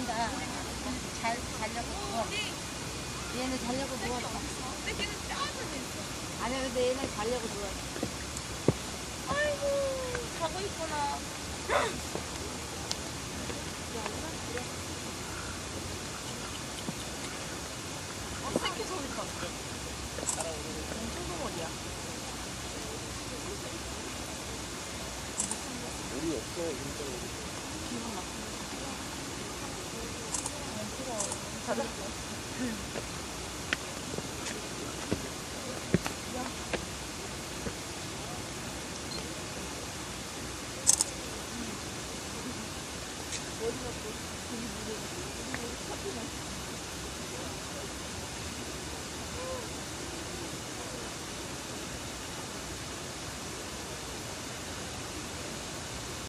잔다. 자려고 누워. 얘는 자려고 누워라. 아니야, 근데 얘는 자려고 누워. 아이고, 자고 있구나. 새끼 소리 쳤어. 엄청 머리야. 물이 없어, 진짜. 기분 나쁘네. 너무 뜨거워. 가자. 어디가 또, 저기 물에, 커피는.